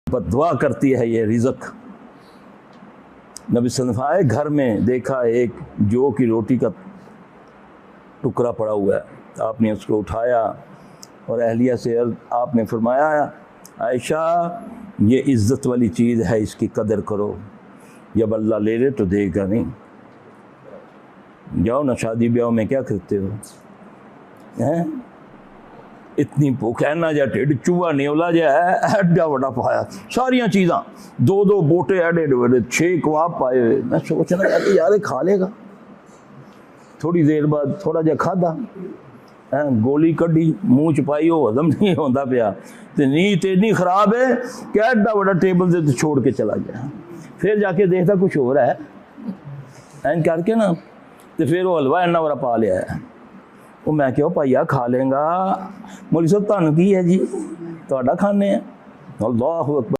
बददुआ करती है ये रिज़्क़। नबी सल्लल्लाहु अलैहि वसल्लम घर में देखा एक जौ की रोटी का टुकड़ा पड़ा हुआ है, आपने उसको उठाया और अहलिया से आपने फरमाया, आयशा ये इज़्ज़त वाली चीज़ है, इसकी कदर करो, जब अल्लाह ले ले तो देगा नहीं। जाओ ना शादी ब्याह में क्या करते हो हैं, इतनी भूख है ना, जा ढिड चूहा नेवला जा है एडा बड़ा पाया, सारिया चीज़ां दो दो बोटे एडे एडे 6 कबाब पाए हुए। मैं सोचना यार खा लेगा, थोड़ी देर बाद थोड़ा जा खादा, गोली कड़ी मूँह च पाई, हो हजम नहीं होता पाया, तो नीयत इतनी खराब है कि एडा बड़ा टेबल से छोड़ के चला गया। फिर जाके देखता कुछ हो रहा है, एन करके ना, तो फिर वो हलवा इन्ना बड़ा पा लिया है। वो मैं क्यों भाईया खा लेंगा, मौलवी साहब तुहानू की है जी, तुहाडा खाने अल्लाहु अकबर।